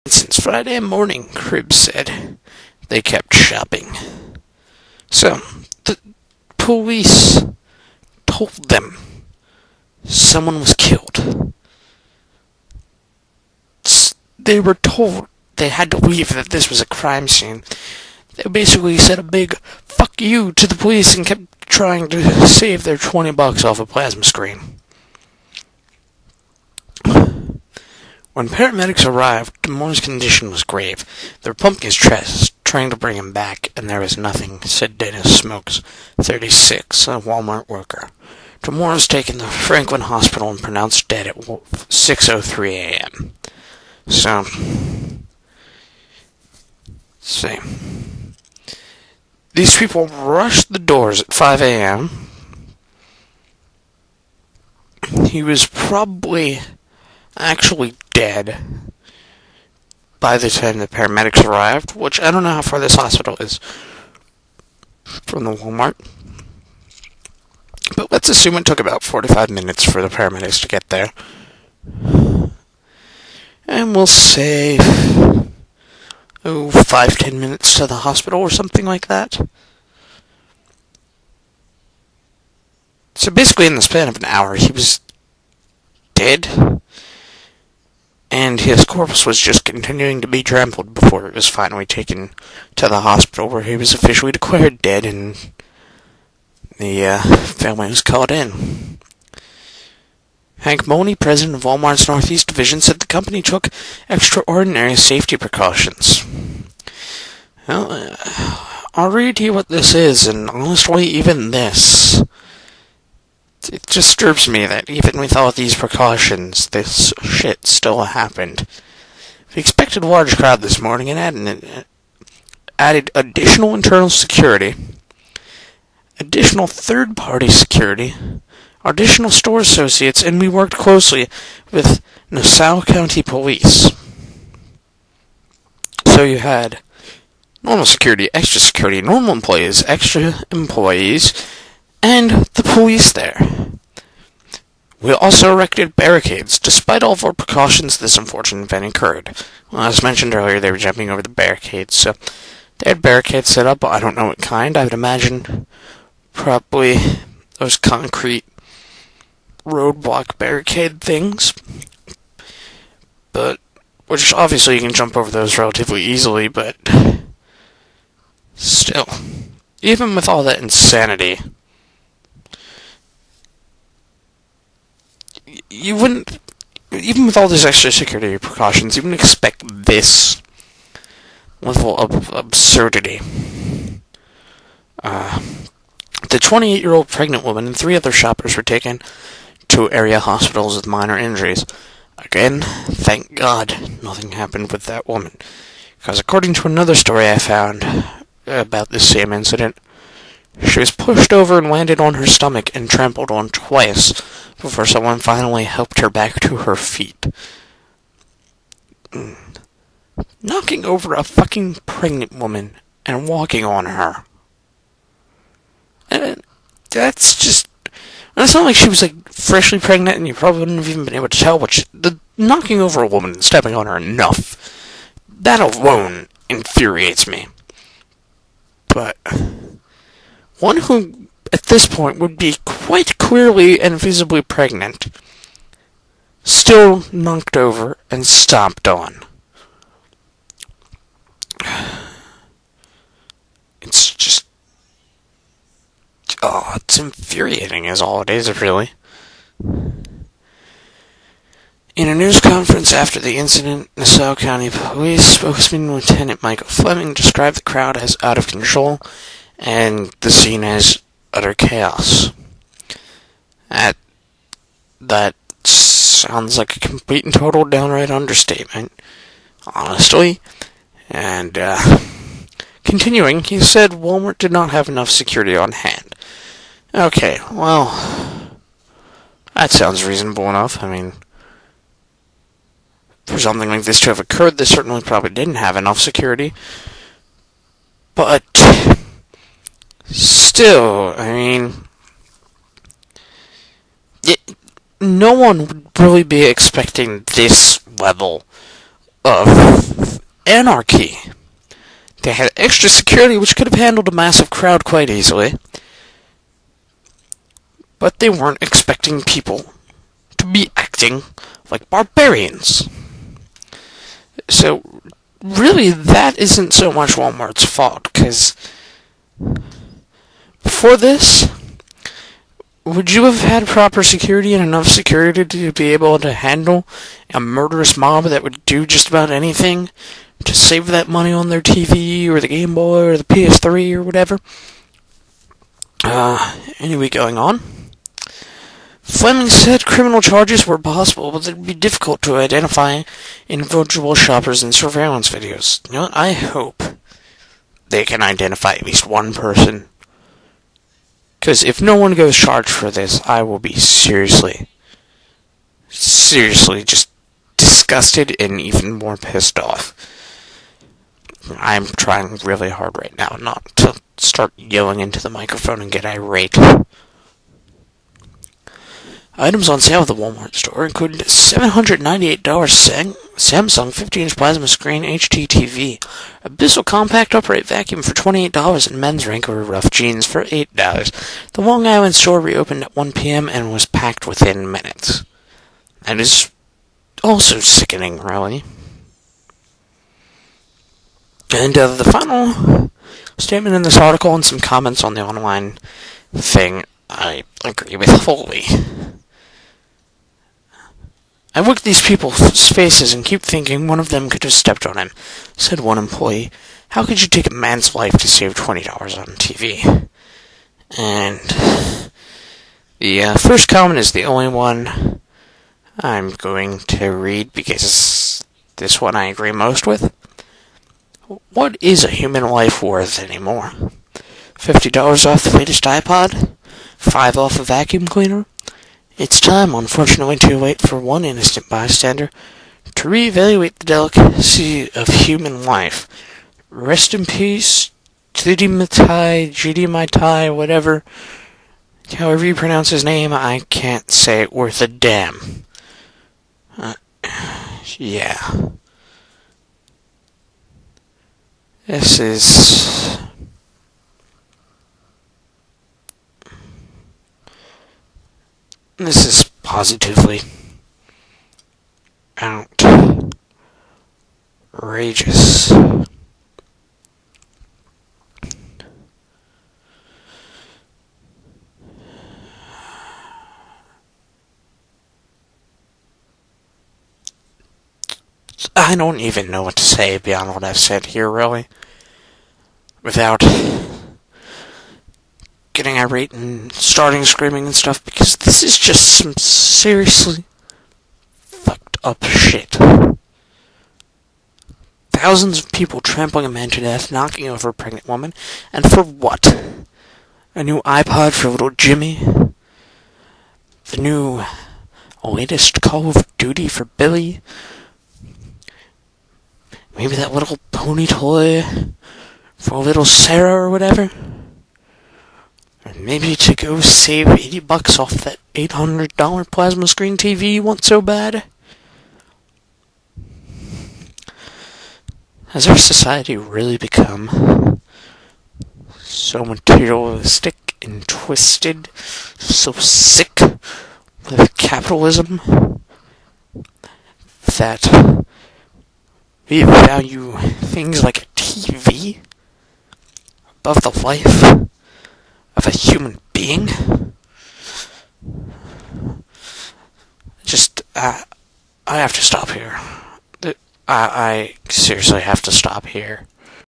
Since Friday morning, Cribbs said. They kept shopping. So, the police told them someone was killed. They were told they had to leave, that this was a crime scene. They basically said a big fuck you to the police and kept trying to save their $20 off a plasma screen. When paramedics arrived, Moore's condition was grave. They were pumping his chest, trying to bring him back, and there was nothing, said Dennis Smokes, 36, a Wal-Mart worker. Moore was taken to Franklin Hospital and pronounced dead at 6:03 a.m. So, see. These people rushed the doors at 5 a.m. He was probably actually dead by the time the paramedics arrived, which I don't know how far this hospital is from the Wal-Mart. But let's assume it took about 45 minutes for the paramedics to get there. And we'll say 5-10 minutes to the hospital or something like that. So basically in the span of an hour, he was dead. And his corpse was just continuing to be trampled before it was finally taken to the hospital, where he was officially declared dead and the family was called in. Hank Money, president of Wal-Mart's Northeast Division, said the company took extraordinary safety precautions. Well, I'll read you what this is, and honestly, even this, it disturbs me that even with all these precautions, this shit still happened. We expected a large crowd this morning and added additional internal security, additional third-party security, additional store associates, and we worked closely with Nassau County Police. So you had normal security, extra security, normal employees, extra employees, and the police there. We also erected barricades. Despite all of our precautions, this unfortunate event occurred. Well, as mentioned earlier, they were jumping over the barricades, so they had barricades set up. I don't know what kind. I would imagine probably those concrete roadblock barricade things, but which obviously you can jump over those relatively easily, but still, even with all that insanity, you wouldn't, even with all these extra security precautions, you wouldn't expect this level of absurdity. The 28-year-old pregnant woman and 3 other shoppers were taken to area hospitals with minor injuries. Again, thank God nothing happened with that woman, because according to another story I found about this same incident, she was pushed over and landed on her stomach and trampled on twice before someone finally helped her back to her feet. Knocking over a fucking pregnant woman and walking on her. And that's just... It's not like she was, like, freshly pregnant and you probably wouldn't have even been able to tell, but the knocking over a woman and stepping on her enough, that alone infuriates me. But one who, at this point, would be quite clearly and visibly pregnant, still knocked over and stomped on. It's just... Oh, it's infuriating is all it is, really. In a news conference after the incident, Nassau County Police spokesman Lieutenant Michael Fleming described the crowd as out of control and the scene as utter chaos. That sounds like a complete and total downright understatement, honestly. And, continuing, he said Walmart did not have enough security on hand. Okay, well, that sounds reasonable enough. I mean, for something like this to have occurred, they certainly probably didn't have enough security. But still, I mean, no one would really be expecting this level of anarchy. They had extra security which could have handled a massive crowd quite easily. But they weren't expecting people to be acting like barbarians. So, really, that isn't so much Walmart's fault, because before this, would you have had proper security and enough security to be able to handle a murderous mob that would do just about anything to save that money on their TV or the Game Boy or the PS3 or whatever? Anyway, going on. Fleming said criminal charges were possible, but it would be difficult to identify individual shoppers in surveillance videos. You know what? I hope they can identify at least one person. Because if no one goes charged for this, I will be seriously just disgusted and even more pissed off. I'm trying really hard right now not to start yelling into the microphone and get irate. Items on sale at the Walmart store included a $798 Samsung 50-inch plasma screen HD TV, a Bissell compact upright vacuum for $28, and men's Wrangler rough jeans for $8. The Long Island store reopened at 1 p.m. and was packed within minutes. That is also sickening, really. And the final statement in this article and some comments on the online thing I agree with wholly. I look at these people's faces and keep thinking one of them could have stepped on him, said one employee. How could you take a man's life to save $20 on TV? And the first comment is the only one I'm going to read because this one I agree most with. What is a human life worth anymore? $50 off the latest iPod? $5 off a vacuum cleaner? It's time, unfortunately too late for one innocent bystander, to reevaluate the delicacy of human life. Rest in peace, GD whatever, however you pronounce his name, I can't say it worth a damn. Yeah. This is positively outrageous. I don't even know what to say beyond what I've said here, really, without getting irate and starting screaming and stuff, because this is just some seriously fucked up shit. Thousands of people trampling a man to death, knocking over a pregnant woman, and for what? A new iPod for little Jimmy? The new latest Call of Duty for Billy? Maybe that little pony toy for little Sarah or whatever? Or maybe to go save $80 off that $800 plasma screen TV you want so bad? Has our society really become so materialistic and twisted, so sick with capitalism, that we value things like a TV above the life of a human being? I have to stop here. I seriously have to stop here.